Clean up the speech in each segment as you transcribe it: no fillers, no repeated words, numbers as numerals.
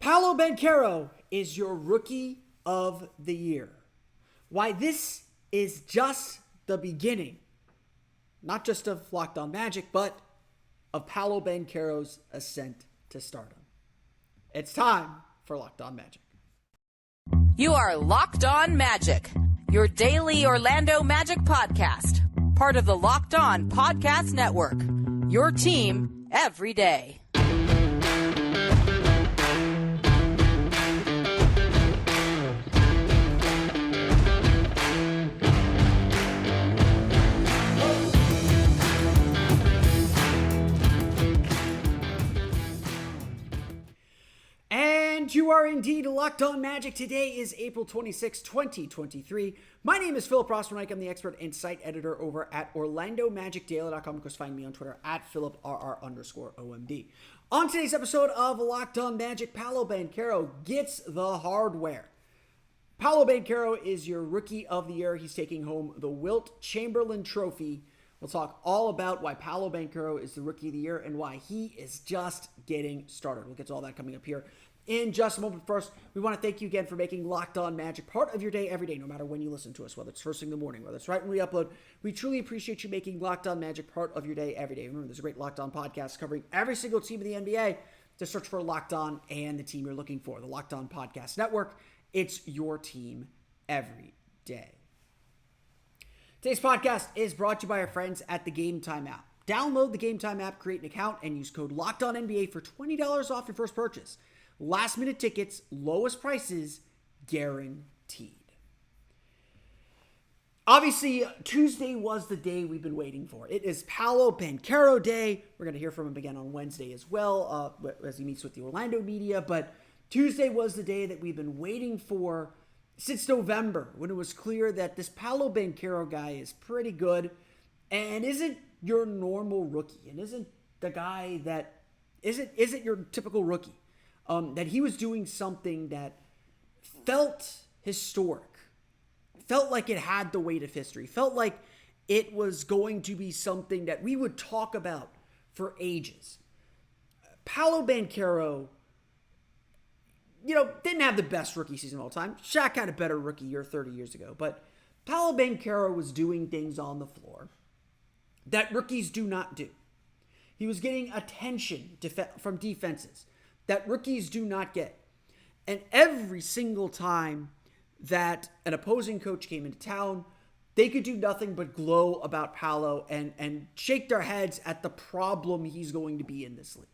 Paolo Banchero is your Rookie of the Year. Why, this is just the beginning, not just of Locked On Magic, but of Paolo Banchero's ascent to stardom. It's time for Locked On Magic. You are Locked On Magic, your daily Orlando Magic podcast, part of the Locked On Podcast Network, your team every day. And you are indeed Locked On Magic. Today is April 26, 2023. My name is Philip Rossman-Reich. I'm the expert and site editor over at OrlandoMagicDaily.com. Of course, find me on Twitter at PhilipRR_OMD. On today's episode of Locked On Magic, Paolo Banchero gets the hardware. Paolo Banchero is your Rookie of the Year. He's taking home the Wilt Chamberlain Trophy. We'll talk all about why Paolo Banchero is the Rookie of the Year and why he is just getting started. We'll get to all that coming up here in just a moment. First, we want to thank you again for making Locked On Magic part of your day every day, no matter when you listen to us, whether it's first thing in the morning, whether it's right when we upload. We truly appreciate you making Locked On Magic part of your day every day. Remember, there's a great Locked On podcast covering every single team in the NBA. Just search for Locked On and the team you're looking for. The Locked On Podcast Network. It's your team every day. Today's podcast is brought to you by our friends at the Gametime app. Download the Gametime app, create an account, and use code LOCKEDONNBA for $20 off your first purchase. Last minute tickets, lowest prices, guaranteed. Obviously, Tuesday was the day we've been waiting for. It is Paolo Banchero Day. We're going to hear from him again on Wednesday as well, as he meets with the Orlando media. But Tuesday was the day that we've been waiting for since November, when it was clear that this Paolo Banchero guy is pretty good and isn't your normal rookie and isn't the guy that isn't your typical rookie. That he was doing something that felt historic, felt like it had the weight of history, felt like it was going to be something that we would talk about for ages. Paolo Banchero, didn't have the best rookie season of all time. Shaq had a better rookie year 30 years ago, but Paolo Banchero was doing things on the floor that rookies do not do. He was getting attention from defenses that rookies do not get. And every single time that an opposing coach came into town, they could do nothing but glow about Paolo and shake their heads at the problem he's going to be in this league.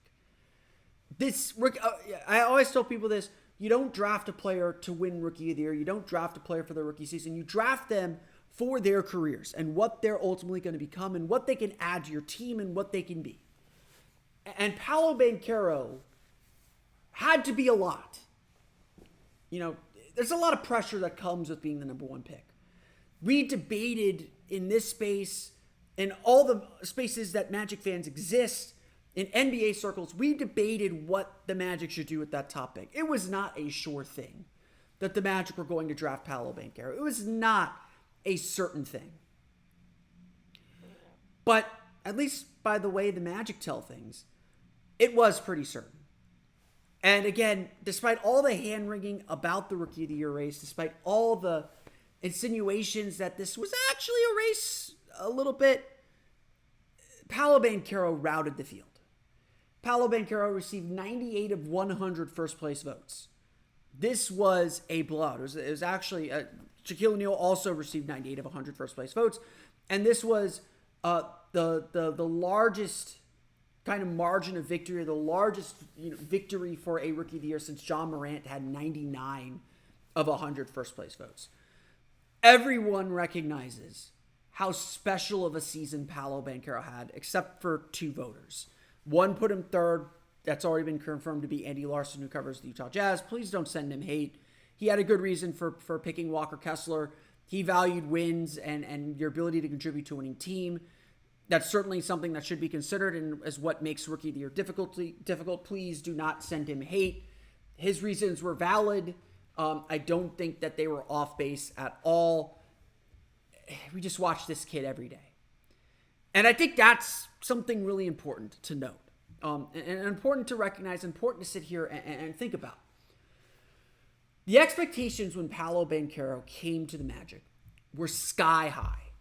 I always tell people this: you don't draft a player to win Rookie of the Year. You don't draft a player for their rookie season. You draft them for their careers and what they're ultimately going to become and what they can add to your team and what they can be. And Paolo Banchero had to be a lot. There's a lot of pressure that comes with being the number one pick. We debated in this space, in all the spaces that Magic fans exist, in NBA circles, we debated what the Magic should do with that top pick. It was not a sure thing that the Magic were going to draft Paolo Banchero. It was not a certain thing. But at least by the way the Magic tell things, it was pretty certain. And again, despite all the hand-wringing about the Rookie of the Year race, despite all the insinuations that this was actually a race a little bit, Paolo Banchero routed the field. Paolo Banchero received 98 of 100 first-place votes. This was a blowout. It was actually, Shaquille O'Neal also received 98 of 100 first-place votes. And this was the largest kind of margin of victory, the largest victory for a Rookie of the Year since John Morant had 99 of 100 first-place votes. Everyone recognizes how special of a season Paolo Banchero had, except for two voters. One put him third. That's already been confirmed to be Andy Larson, who covers the Utah Jazz. Please don't send him hate. He had a good reason for picking Walker Kessler. He valued wins and your ability to contribute to a winning team. That's certainly something that should be considered and as what makes Rookie of the Year difficult. Please do not send him hate. His reasons were valid. I don't think that they were off base at all. We just watch this kid every day. And I think that's something really important to note. And important to recognize, important to sit here and think about. The expectations when Paolo Banchero came to the Magic were sky high.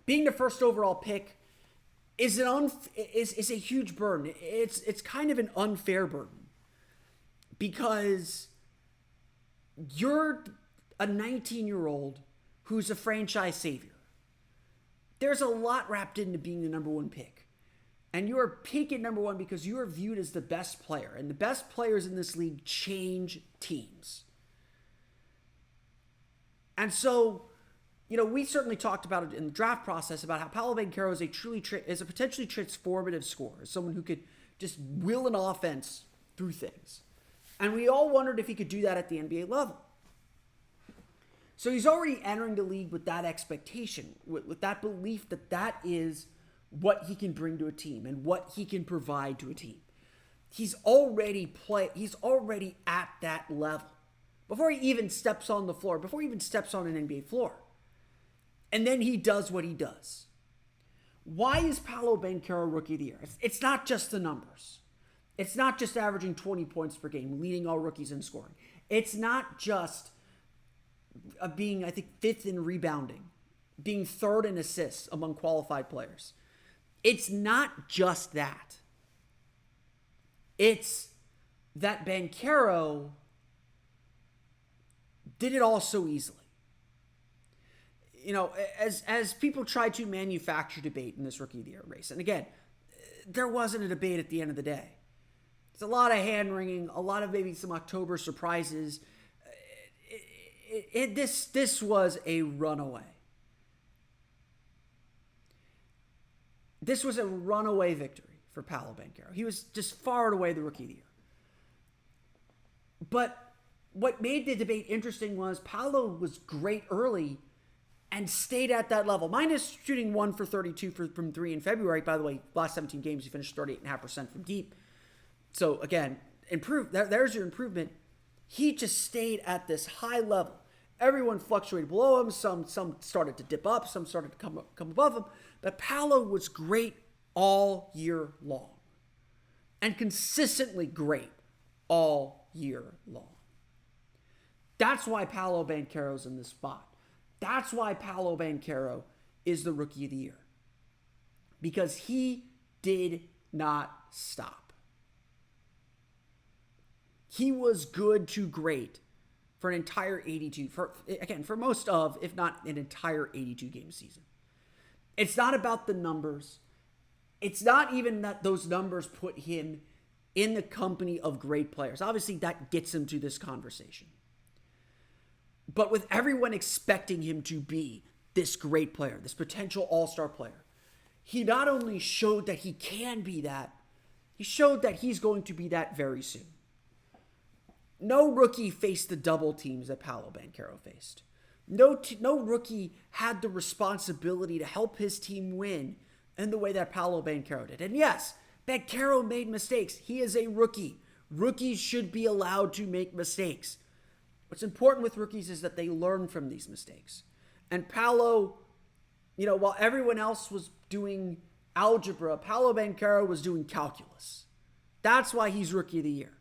Being the first overall pick is a huge burden. It's kind of an unfair burden because you're a 19-year-old who's a franchise savior. There's a lot wrapped into being the number one pick. And you are picking number one because you are viewed as the best player. And the best players in this league change teams. And so, we certainly talked about it in the draft process about how Paolo Banchero is a potentially transformative scorer, someone who could just will an offense through things. And we all wondered if he could do that at the NBA level. So he's already entering the league with that expectation, with that belief that that is what he can bring to a team and what he can provide to a team. He's already at that level before he even steps on the floor, before he even steps on an NBA floor. And then he does what he does. Why is Paolo Banchero Rookie of the Year? It's not just the numbers. It's not just averaging 20 points per game, leading all rookies in scoring. It's not just being, I think, 5th in rebounding, being 3rd in assists among qualified players. It's not just that. It's that Banchero did it all so easily. As people try to manufacture debate in this Rookie of the Year race, and again, there wasn't a debate at the end of the day. It's a lot of hand-wringing, a lot of maybe some October surprises. This was a runaway. This was a runaway victory for Paolo Banchero. He was just far and away the Rookie of the Year. But what made the debate interesting was Paolo was great early and stayed at that level. Minus shooting 1 for 32 from 3 in February. By the way, last 17 games, he finished 38.5% from deep. So again, there's your improvement. He just stayed at this high level. Everyone fluctuated below him. Some started to dip up. Some started to come above him. But Paolo was great all year long. And consistently great all year long. That's why Paolo Banchero's in this spot. That's why Paolo Banchero is the Rookie of the Year. Because he did not stop. He was good to great for an entire 82, for most of, if not an entire 82 game season. It's not about the numbers. It's not even that those numbers put him in the company of great players. Obviously, that gets him to this conversation. But with everyone expecting him to be this great player, this potential all-star player, he not only showed that he can be that, he showed that he's going to be that very soon. No rookie faced the double teams that Paolo Banchero faced. No rookie had the responsibility to help his team win in the way that Paolo Banchero did. And yes, Banchero made mistakes. He is a rookie. Rookies should be allowed to make mistakes. What's important with rookies is that they learn from these mistakes. And Paolo, while everyone else was doing algebra, Paolo Banchero was doing calculus. That's why he's Rookie of the Year.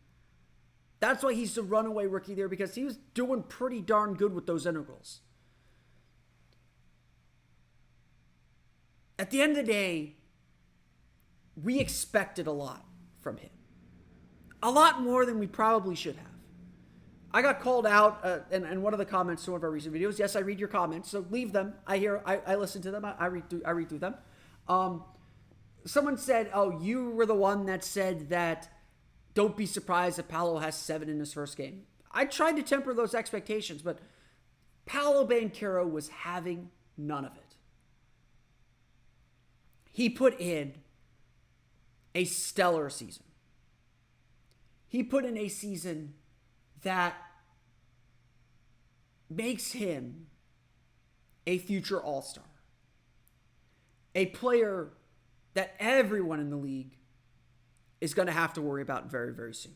That's why he's the runaway Rookie of the Year, because he was doing pretty darn good with those integrals. At the end of the day, we expected a lot from him. A lot more than we probably should have. I got called out in one of the comments to one of our recent videos. Yes, I read your comments, so leave them. I listen to them. I read through them. Someone said, "Oh, you were the one that said that don't be surprised if Paolo has 7 in his first game." I tried to temper those expectations, but Paolo Banchero was having none of it. He put in a stellar season. He put in a season that makes him a future all-star. A player that everyone in the league is going to have to worry about very, very soon.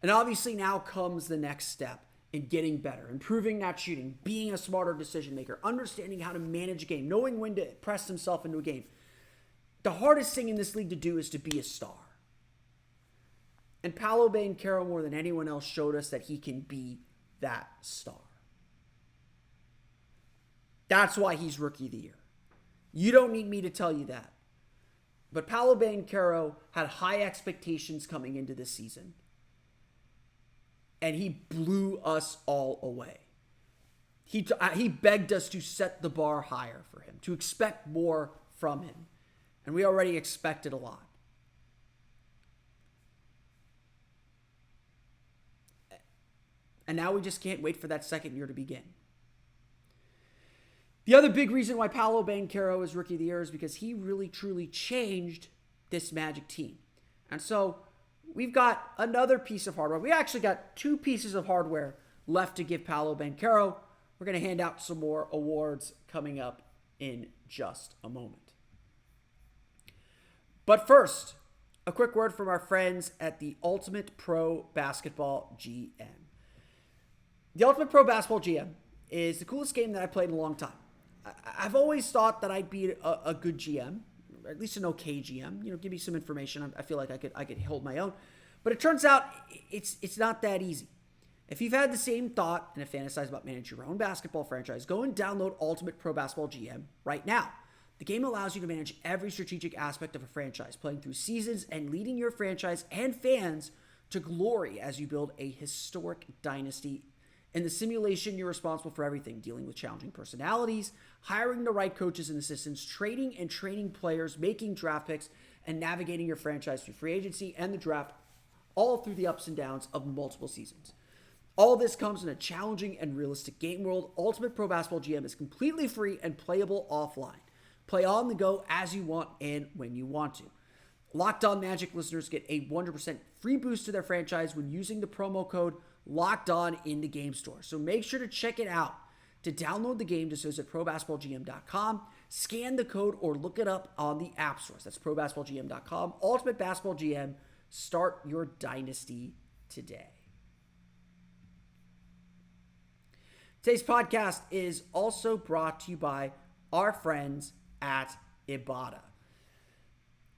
And obviously now comes the next step in getting better, improving that shooting, being a smarter decision maker, understanding how to manage a game, knowing when to press himself into a game. The hardest thing in this league to do is to be a star. And Paolo Banchero, more than anyone else, showed us that he can be that star. That's why he's Rookie of the Year. You don't need me to tell you that. But Paolo Banchero had high expectations coming into this season. And he blew us all away. He begged us to set the bar higher for him, to expect more from him. And we already expected a lot. And now we just can't wait for that second year to begin. The other big reason why Paolo Banchero is Rookie of the Year is because he really, truly changed this Magic team. And so we've got another piece of hardware. We actually got 2 pieces of hardware left to give Paolo Banchero. We're going to hand out some more awards coming up in just a moment. But first, a quick word from our friends at the Ultimate Pro Basketball GM. The Ultimate Pro Basketball GM is the coolest game that I've played in a long time. I've always thought that I'd be a good GM, or at least an okay GM. Give me some information. I feel like I could hold my own. But it turns out it's not that easy. If you've had the same thought and have fantasized about managing your own basketball franchise, go and download Ultimate Pro Basketball GM right now. The game allows you to manage every strategic aspect of a franchise, playing through seasons and leading your franchise and fans to glory as you build a historic dynasty. In the simulation, you're responsible for everything, dealing with challenging personalities, hiring the right coaches and assistants, trading and training players, making draft picks, and navigating your franchise through free agency and the draft, all through the ups and downs of multiple seasons. All this comes in a challenging and realistic game world. Ultimate Pro Basketball GM is completely free and playable offline. Play on the go as you want and when you want to. Locked On Magic listeners get a 100% free boost to their franchise when using the promo code Locked On in the game store. So make sure to check it out. To download the game, just visit ProBasketballGM.com, scan the code, or look it up on the app stores. That's ProBasketballGM.com. Ultimate Basketball GM. Start your dynasty today. Today's podcast is also brought to you by our friends at Ibotta.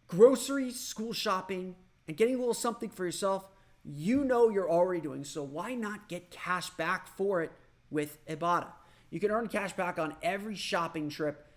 Groceries, school shopping, and getting a little something for yourself, you're already doing, so why not get cash back for it with Ibotta? You can earn cash back on every shopping trip.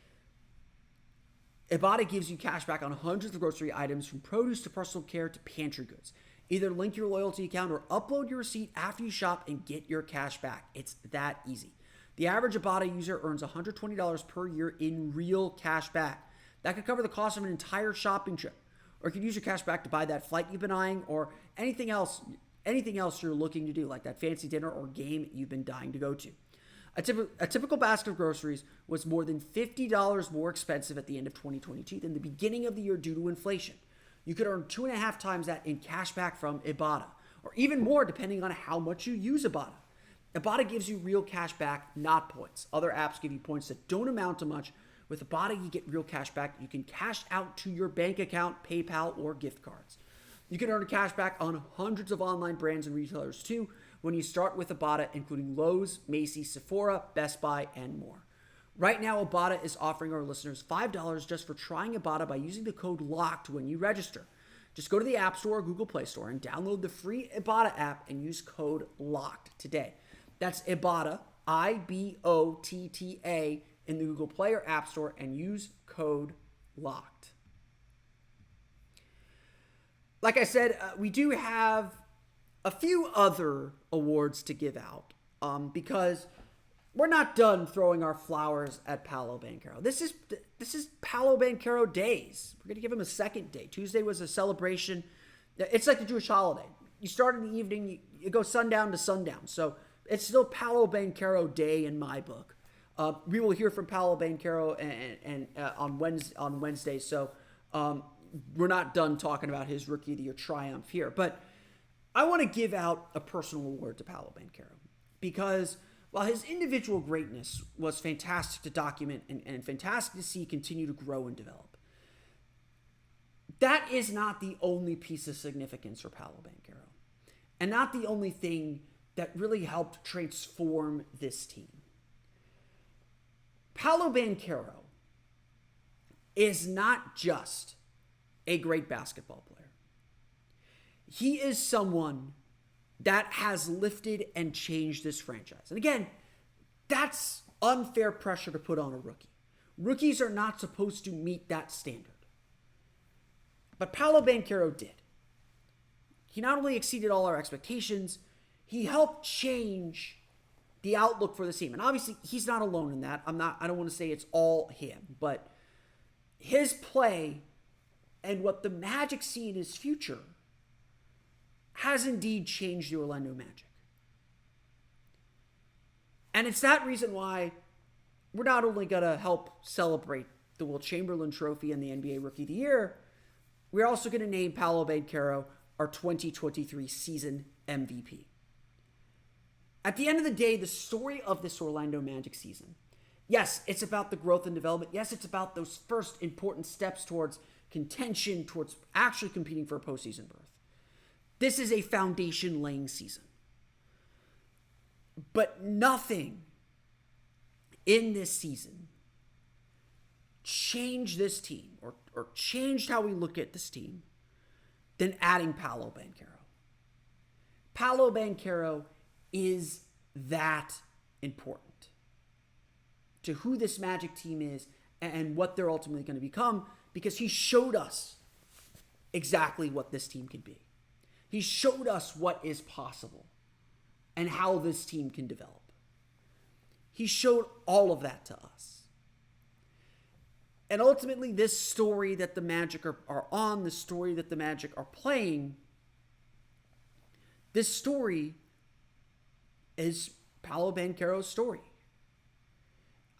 Ibotta gives you cash back on hundreds of grocery items, from produce to personal care to pantry goods. Either link your loyalty account or upload your receipt after you shop and get your cash back. It's that easy. The average Ibotta user earns $120 per year in real cash back. That could cover the cost of an entire shopping trip. Or you could use your cash back to buy that flight you've been eyeing, or anything else you're looking to do, like that fancy dinner or game you've been dying to go to. A typical basket of groceries was more than $50 more expensive at the end of 2022 than the beginning of the year due to inflation. You could earn 2.5 times that in cash back from Ibotta, or even more depending on how much you use Ibotta. Ibotta gives you real cash back, not points. Other apps give you points that don't amount to much. With Ibotta, you get real cash back. You can cash out to your bank account, PayPal, or gift cards. You can earn cash back on hundreds of online brands and retailers too when you start with Ibotta, including Lowe's, Macy's, Sephora, Best Buy, and more. Right now, Ibotta is offering our listeners $5 just for trying Ibotta by using the code LOCKED when you register. Just go to the App Store or Google Play Store and download the free Ibotta app and use code LOCKED today. That's Ibotta, IBOTTA, in the Google Play or App Store, and use code LOCKED. Like I said, we do have a few other awards to give out because we're not done throwing our flowers at Paolo Banchero. This is Paolo Banchero days. We're going to give him a second day. Tuesday was a celebration. It's like the Jewish holiday. You start in the evening, you go sundown to sundown. So it's still Paolo Banchero day in my book. We will hear from Paolo Banchero and on Wednesday. So we're not done talking about his Rookie of the Year triumph here. But I want to give out a personal award to Paolo Banchero because while his individual greatness was fantastic to document and fantastic to see continue to grow and develop, that is not the only piece of significance for Paolo Banchero, and not the only thing that really helped transform this team. Paolo Banchero is not just a great basketball player. He is someone that has lifted and changed this franchise. And again, that's unfair pressure to put on a rookie. Rookies are not supposed to meet that standard. But Paolo Banchero did. He not only exceeded all our expectations, he helped change the outlook for the team. And obviously, he's not alone in that. I don't want to say it's all him, but his play and what the Magic see in his future has indeed changed the Orlando Magic. And it's that reason why we're not only going to help celebrate the Will Chamberlain Trophy and the NBA Rookie of the Year, we're also going to name Paolo Banchero our 2023 season MVP. At the end of the day, the story of this Orlando Magic season, yes, it's about the growth and development. Yes, it's about those first important steps towards contention, towards actually competing for a postseason berth. This is a foundation-laying season. But nothing in this season changed this team or changed how we look at this team than adding Paolo Banchero. Paolo Banchero is that important to who this Magic team is and what they're ultimately going to become, because he showed us exactly what this team can be. He showed us what is possible and how this team can develop. He showed all of that to us. And ultimately, this story that the Magic are on, the story that the Magic are playing, this story is Paolo Banchero's story.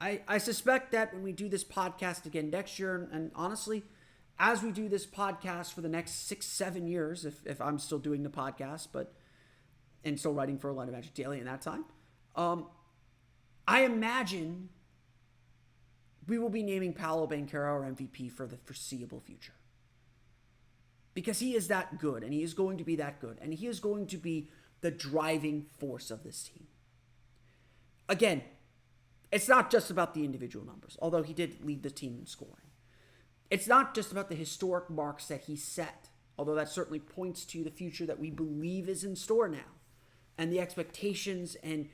I suspect that when we do this podcast again next year, and honestly, as we do this podcast for the next 6-7 years, if I'm still doing the podcast, and still writing for Orlando Magic Daily in that time, I imagine we will be naming Paolo Banchero our MVP for the foreseeable future. Because he is that good, and he is going to be that good, and he is going to be the driving force of this team. Again, it's not just about the individual numbers, although he did lead the team in scoring. It's not just about the historic marks that he set, although that certainly points to the future that we believe is in store now, and the expectations and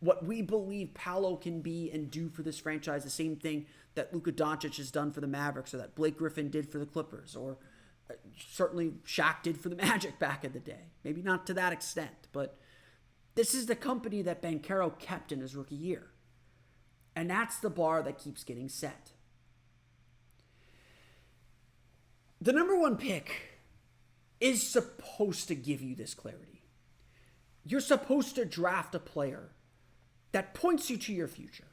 what we believe Paolo can be and do for this franchise, the same thing that Luka Doncic has done for the Mavericks, or that Blake Griffin did for the Clippers, or certainly Shaq did for the Magic back in the day. Maybe not to that extent, but this is the company that Banchero kept in his rookie year. And that's the bar that keeps getting set. The number one pick is supposed to give you this clarity. You're supposed to draft a player that points you to your future.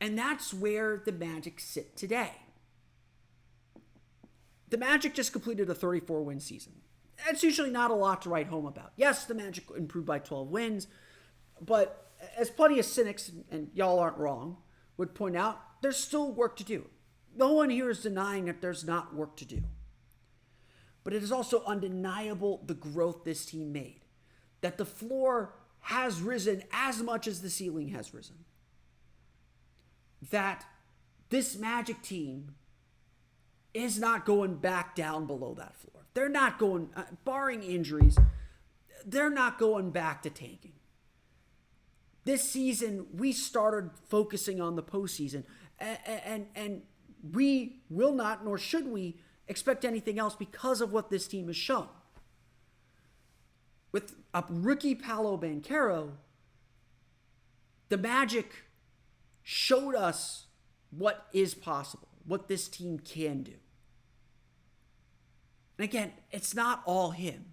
And that's where the Magic sit today. The Magic just completed a 34-win season. That's usually not a lot to write home about. Yes, the Magic improved by 12 wins, but as plenty of cynics, and y'all aren't wrong, would point out, there's still work to do. No one here is denying that there's not work to do. But it is also undeniable the growth this team made. That the floor has risen as much as the ceiling has risen. That this Magic team is not going back down below that floor. They're not going, barring injuries, they're not going back to tanking. This season, we started focusing on the postseason, and we will not, nor should we, expect anything else because of what this team has shown. With a rookie Paolo Banchero, the Magic showed us what is possible, what this team can do. And again, it's not all him,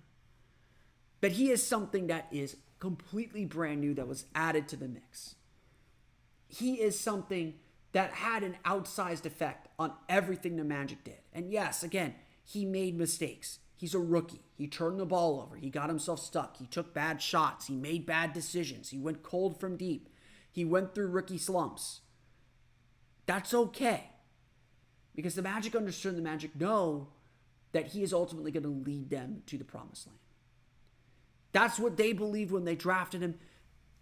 but he is something that is completely brand new that was added to the mix. He is something that had an outsized effect on everything the Magic did. And yes, again, he made mistakes. He's a rookie. He turned the ball over. He got himself stuck. He took bad shots. He made bad decisions. He went cold from deep. He went through rookie slumps. That's okay. Because the Magic understood, and the Magic know that he is ultimately going to lead them to the promised land. That's what they believed when they drafted him.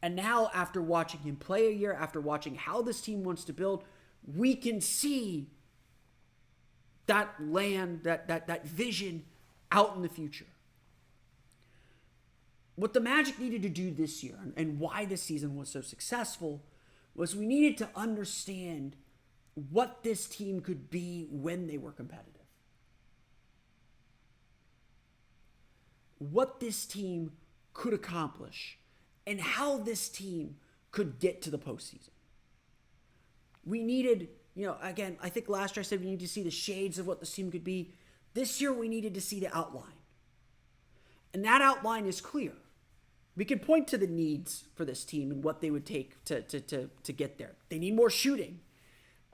And now, after watching him play a year, after watching how this team wants to build, we can see that land, that vision out in the future. What the Magic needed to do this year, and why this season was so successful, was we needed to understand what this team could be when they were competitive. What this team could accomplish, and how this team could get to the postseason. We needed, again, I think last year I said we needed to see the shades of what this team could be. This year we needed to see the outline. And that outline is clear. We can point to the needs for this team and what they would take to get there. They need more shooting.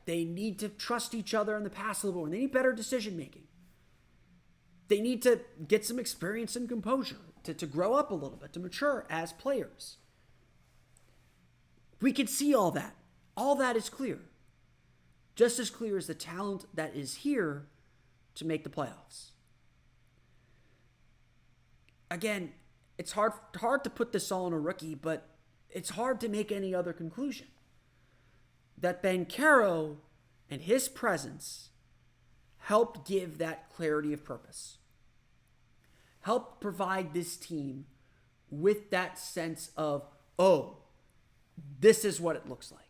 They need to trust each other in the pass a little more. They need better decision making. They need to get some experience and composure to grow up a little bit, to mature as players. We can see all that. All that is clear. Just as clear as the talent that is here to make the playoffs. Again, it's hard to put this all on a rookie, but it's hard to make any other conclusion. That Banchero and his presence helped give that clarity of purpose. Helped provide this team with that sense of, oh, this is what it looks like.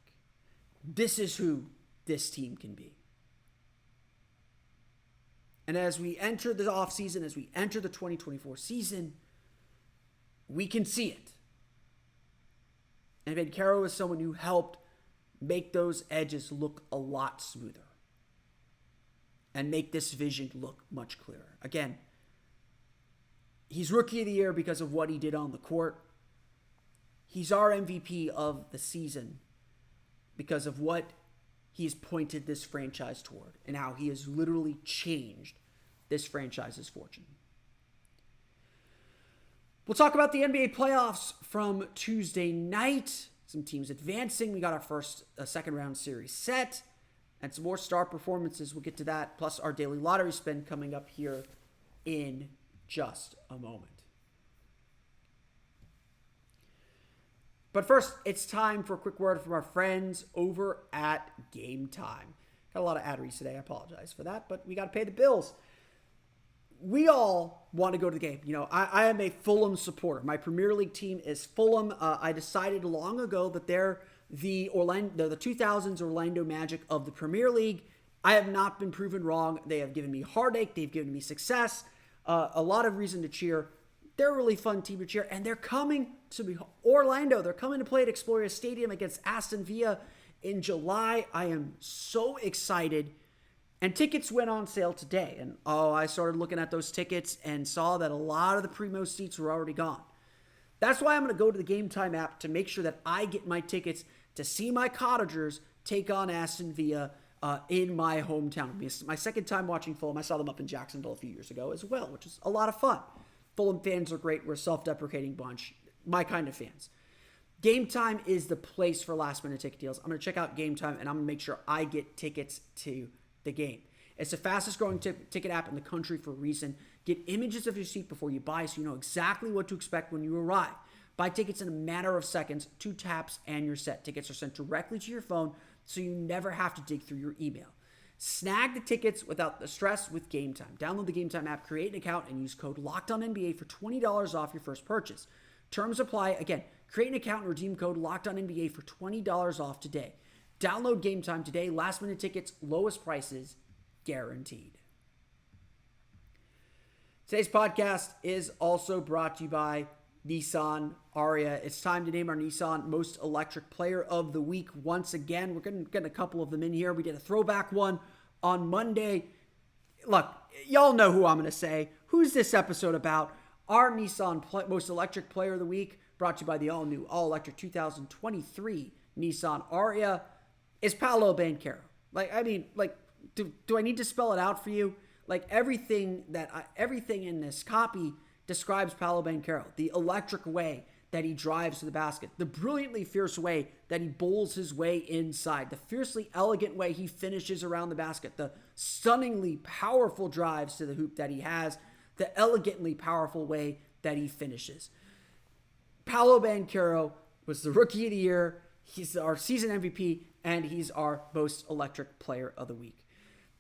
This is who this team can be. And as we enter the offseason, as we enter the 2024 season, we can see it. And Banchero is someone who helped make those edges look a lot smoother. And make this vision look much clearer. Again, he's Rookie of the Year because of what he did on the court. He's our MVP of the season because of what he's pointed this franchise toward and how he has literally changed this franchise's fortune. We'll talk about the NBA playoffs from Tuesday night. Some teams advancing. We got our second round series set and some more star performances. We'll get to that. Plus our daily lottery spin coming up here in just a moment. But first, it's time for a quick word from our friends over at Gametime. Got a lot of ad reads today. I apologize for that, but we got to pay the bills. We all want to go to the game. I am a Fulham supporter. My Premier League team is Fulham. I decided long ago that they're the 2000s Orlando Magic of the Premier League. I have not been proven wrong. They have given me heartache. They've given me success. A lot of reason to cheer. They're a really fun team to cheer, and they're coming to Orlando. They're coming to play at Exploria Stadium against Aston Villa in July. I am so excited. And tickets went on sale today. And I started looking at those tickets and saw that a lot of the Primo seats were already gone. That's why I'm going to go to the Gametime app to make sure that I get my tickets to see my Cottagers take on Aston Villa in my hometown. It's my second time watching Fulham. I saw them up in Jacksonville a few years ago as well, which is a lot of fun. Fulham fans are great. We're a self-deprecating bunch. My kind of fans. Gametime is the place for last-minute ticket deals. I'm going to check out Gametime, and I'm going to make sure I get tickets to the game. It's the fastest growing ticket app in the country for a reason. Get images of your seat before you buy so you know exactly what to expect when you arrive. Buy tickets in a matter of seconds, 2 taps, and you're set. Tickets are sent directly to your phone so you never have to dig through your email. Snag the tickets without the stress with Gametime. Download the Gametime app, create an account, and use code LOCKEDONNBA for $20 off your first purchase. Terms apply. Again, create an account and redeem code LOCKEDONNBA for $20 off today. Download Gametime today. Last minute tickets, lowest prices, guaranteed. Today's podcast is also brought to you by Nissan Ariya. It's time to name our Nissan Most Electric Player of the Week once again. We're going to get a couple of them in here. We did a throwback one on Monday. Look, y'all know who I'm going to say. Who's this episode about? Our Nissan Most Electric Player of the Week, brought to you by the all-new, all-electric 2023 Nissan Ariya, is Paolo Banchero. Do I need to spell it out for you? Everything in this copy describes Paolo Banchero. The electric way that he drives to the basket, the brilliantly fierce way that he bowls his way inside, the fiercely elegant way he finishes around the basket, the stunningly powerful drives to the hoop that he has, the elegantly powerful way that he finishes. Paolo Banchero was the Rookie of the Year. He's our season MVP, and he's our Most Electric Player of the Week.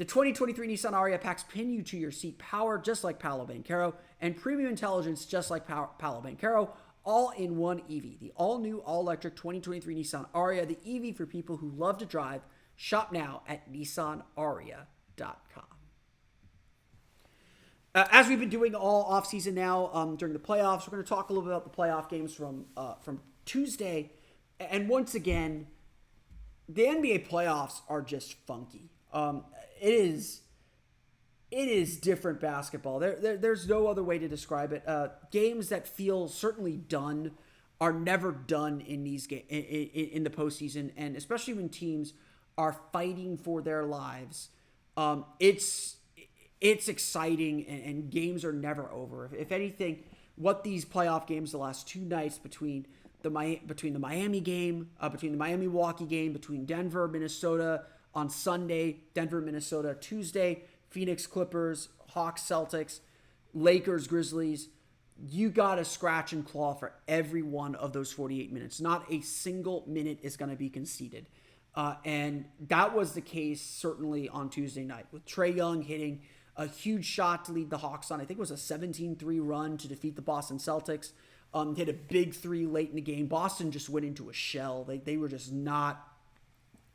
The 2023 Nissan Ariya packs pin you to your seat, power just like Paolo Banchero, and premium intelligence just like Paolo Banchero, all in one EV. The all-new, all-electric 2023 Nissan Ariya, the EV for people who love to drive. Shop now at NissanAriya.com. As we've been doing all offseason now during the playoffs, we're going to talk a little bit about the playoff games from Tuesday. And once again, the NBA playoffs are just funky. It is different basketball. There's no other way to describe it. Games that feel certainly done are never done in these in the postseason, and especially when teams are fighting for their lives. It's exciting, and games are never over. If anything, what these playoff games the last two nights between the Miami game, between the Miami-Milwaukee game, between Denver, Minnesota on Sunday, Denver, Minnesota Tuesday, Phoenix Clippers, Hawks, Celtics, Lakers, Grizzlies, you got to scratch and claw for every one of those 48 minutes. Not a single minute is going to be conceded. And that was the case certainly on Tuesday night, with Trae Young hitting a huge shot to lead the Hawks on, I think it was a 17-3 run to defeat the Boston Celtics. Hit a big three late in the game. Boston just went into a shell. They were just not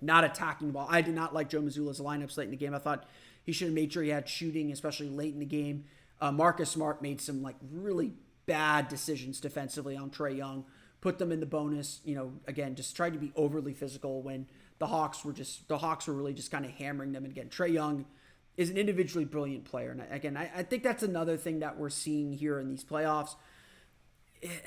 attacking the ball. I did not like Joe Mazzulla's lineups late in the game. I thought he should have made sure he had shooting, especially late in the game. Marcus Smart made some really bad decisions defensively on Trae Young, put them in the bonus. Again, just tried to be overly physical when the Hawks were really just kind of hammering them. And again, Trae Young is an individually brilliant player. And again, I think that's another thing that we're seeing here in these playoffs.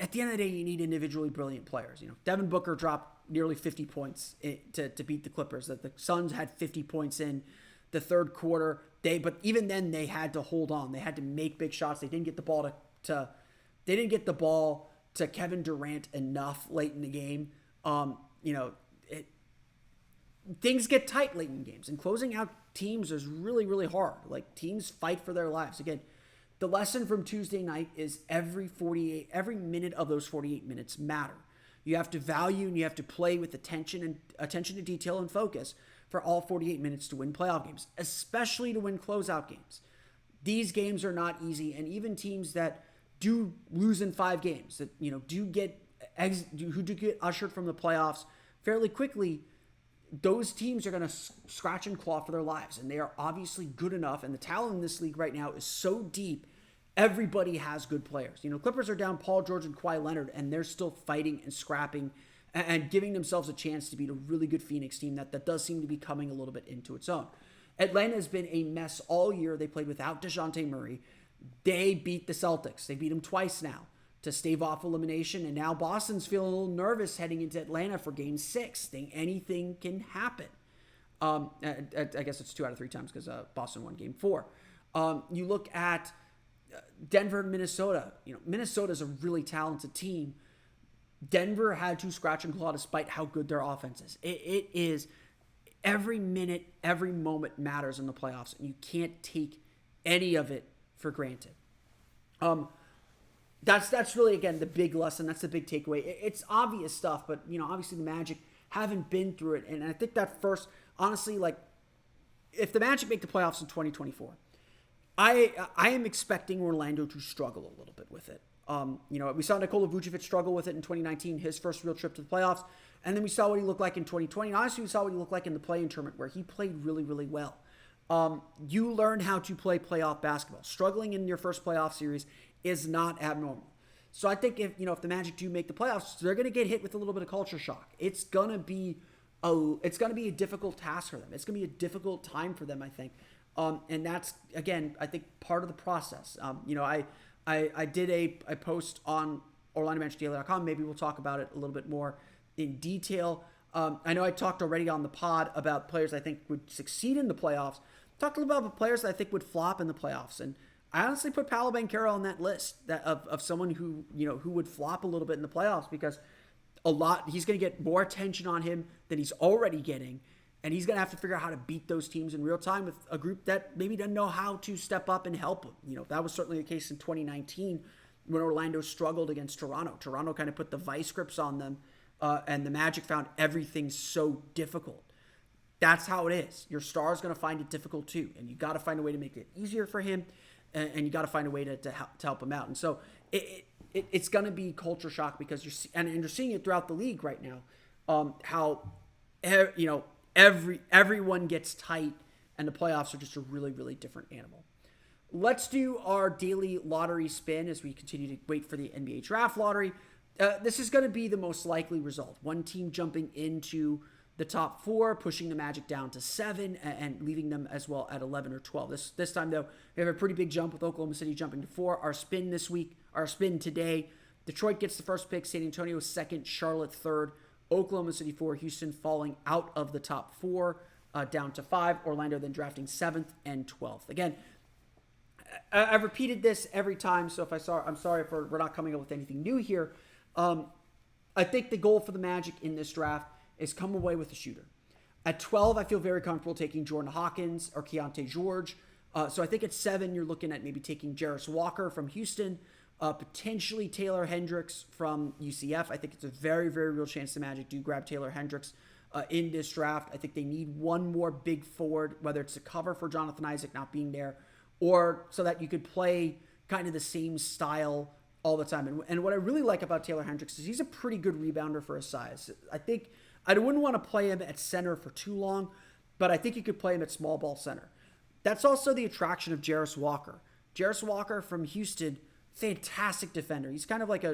At the end of the day, you need individually brilliant players. Devin Booker dropped nearly 50 points to beat the Clippers. That the Suns had 50 points in the third quarter. But even then, they had to hold on. They had to make big shots. They didn't get the ball to Kevin Durant enough late in the game. Things get tight late in games, and closing out teams is really, really hard. Teams fight for their lives. Again, the lesson from Tuesday night is every minute of those 48 minutes matter. You have to value and you have to play with attention to detail and focus for all 48 minutes to win playoff games, especially to win closeout games. These games are not easy, and even teams that do lose in 5 games, that who do get ushered from the playoffs fairly quickly, those teams are going to scratch and claw for their lives, and they are obviously good enough, and the talent in this league right now is so deep. Everybody has good players. Clippers are down Paul George and Kawhi Leonard, and they're still fighting and scrapping and giving themselves a chance to beat a really good Phoenix team that does seem to be coming a little bit into its own. Atlanta has been a mess all year. They played without DeJounte Murray. They beat the Celtics. They beat them twice now to stave off elimination, and now Boston's feeling a little nervous heading into Atlanta for Game 6. Think anything can happen. I guess it's 2 out of 3 times because Boston won Game 4. You look at Denver and Minnesota. Minnesota's a really talented team. Denver had to scratch and claw despite how good their offense is. It is every minute, every moment matters in the playoffs, and you can't take any of it for granted. That's really, again, the big lesson. That's the big takeaway. It's obvious stuff, but, obviously the Magic haven't been through it. And I think that first, honestly, if the Magic make the playoffs in 2024, I am expecting Orlando to struggle a little bit with it. We saw Nikola Vucevic struggle with it in 2019, his first real trip to the playoffs. And then we saw what he looked like in 2020. And honestly, we saw what he looked like in the play-in tournament, where he played really, really well. You learn how to play playoff basketball. Struggling in your first playoff series is not abnormal. So I think if the Magic do make the playoffs, they're going to get hit with a little bit of culture shock. It's going to be a difficult task for them. It's going to be a difficult time for them, I think. And that's, again, I think part of the process. I did a post on OrlandoMagicDaily.com. Maybe we'll talk about it a little bit more in detail. I know I talked already on the pod about players I think would succeed in the playoffs. Talked a little about the players that I think would flop in the playoffs. And I honestly put Paolo Banchero on that list of someone who would flop a little bit in the playoffs, because he's going to get more attention on him than he's already getting. And he's going to have to figure out how to beat those teams in real time with a group that maybe doesn't know how to step up and help him. That was certainly the case in 2019 when Orlando struggled against Toronto. Toronto kind of put the vice grips on them, and the Magic found everything so difficult. That's how it is. Your star is going to find it difficult too, and you got to find a way to make it easier for him, and you got to find a way to help him out. And so it's going to be culture shock because you're seeing it throughout the league right now. How everyone gets tight, and the playoffs are just a really, really different animal. Let's do our daily lottery spin as we continue to wait for the NBA draft lottery. This is going to be the most likely result. One team jumping into the top 4, pushing the Magic down to 7, and leaving them as well at 11 or 12. This time, though, we have a pretty big jump with Oklahoma City jumping to 4. Our spin today, Detroit gets the first pick, San Antonio second, Charlotte third, Oklahoma City 4, Houston falling out of the top 4 down to 5, Orlando then drafting 7th and 12th. Again, I've repeated this every time, so I'm sorry if we're not coming up with anything new here. I think the goal for the Magic in this draft is come away with a shooter. At 12, I feel very comfortable taking Jordan Hawkins or Keontae George. So I think at 7, you're looking at maybe taking Jarris Walker from Houston, potentially Taylor Hendricks from UCF. I think it's a very, very real chance the Magic do grab Taylor Hendricks in this draft. I think they need one more big forward, whether it's a cover for Jonathan Isaac not being there, or so that you could play kind of the same style all the time. And what I really like about Taylor Hendricks is he's a pretty good rebounder for his size. I think I wouldn't want to play him at center for too long, but I think you could play him at small ball center. That's also the attraction of Jarris Walker. Jarris Walker from Houston, fantastic defender. He's kind of like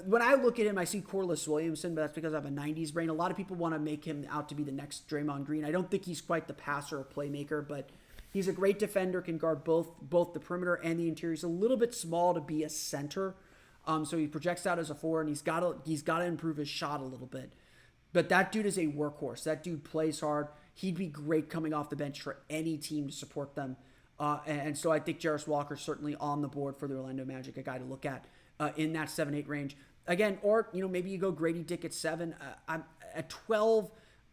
when I look at him, I see Corliss Williamson, but that's because I have a 90s brain. A lot of people want to make him out to be the next Draymond Green. I don't think he's quite the passer or playmaker, but he's a great defender, can guard both the perimeter and the interior. He's a little bit small to be a center, so he projects out as a 4, and he's got to improve his shot a little bit. But that dude is a workhorse. That dude plays hard. He'd be great coming off the bench for any team to support them. And so I think Jarris Walker's certainly on the board for the Orlando Magic, a guy to look at in that 7-8 range. Again, or maybe you go Grady Dick at 7. I'm at 12.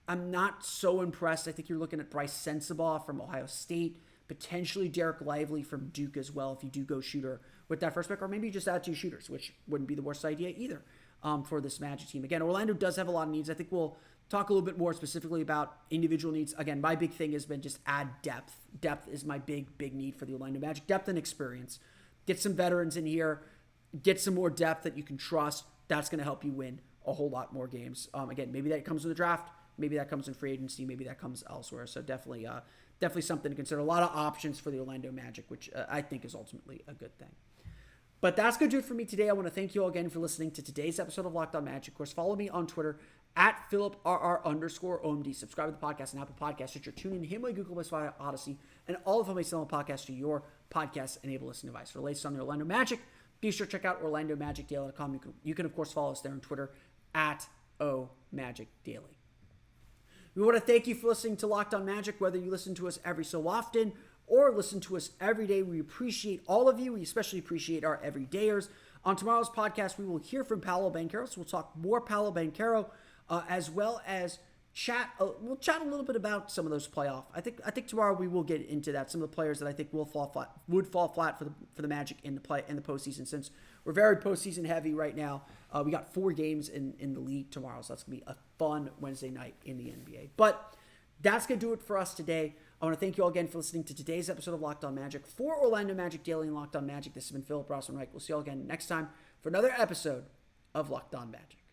I'm not so impressed. I think you're looking at Bryce Sensabaugh from Ohio State, potentially Derek Lively from Duke as well if you do go shooter with that first pick, or maybe you just add 2 shooters, which wouldn't be the worst idea either for this Magic team. Again, Orlando does have a lot of needs. I think we'll talk a little bit more specifically about individual needs. Again, my big thing has been just add depth. Depth is my big need for the Orlando Magic. Depth and experience. Get some veterans in here. Get some more depth that you can trust. That's going to help you win a whole lot more games. Again, maybe that comes in the draft. Maybe that comes in free agency. Maybe that comes elsewhere. So definitely something to consider. A lot of options for the Orlando Magic, which I think is ultimately a good thing. But that's going to do it for me today. I want to thank you all again for listening to today's episode of Locked On Magic. Of course, follow me on Twitter at @PhilipRR_OMD. Subscribe to the podcast on Apple Podcasts, Stitcher, TuneIn, Himalaya, Google Play, Spotify, Odyssey, and all of my selling podcasts to your podcast-enabled listening device. For the latest on the Orlando Magic, be sure to check out OrlandoMagicDaily.com. You can, of course, follow us there on Twitter at @OMagicDaily. We want to thank you for listening to Locked On Magic, whether you listen to us every so often or listen to us every day. We appreciate all of you. We especially appreciate our everydayers. On tomorrow's podcast, we will hear from Paolo Banchero, so we'll talk more Paolo Banchero, as well as we'll chat a little bit about some of those playoff. I think tomorrow we will get into that. Some of the players that I think would fall flat for the Magic in the postseason, since we're very postseason heavy right now. We got 4 games in the league tomorrow, so that's gonna be a fun Wednesday night in the NBA. But that's gonna do it for us today. I want to thank you all again for listening to today's episode of Locked On Magic. For Orlando Magic Daily and Locked On Magic, this has been Philip Rossman-Reich. We'll see you all again next time for another episode of Locked On Magic.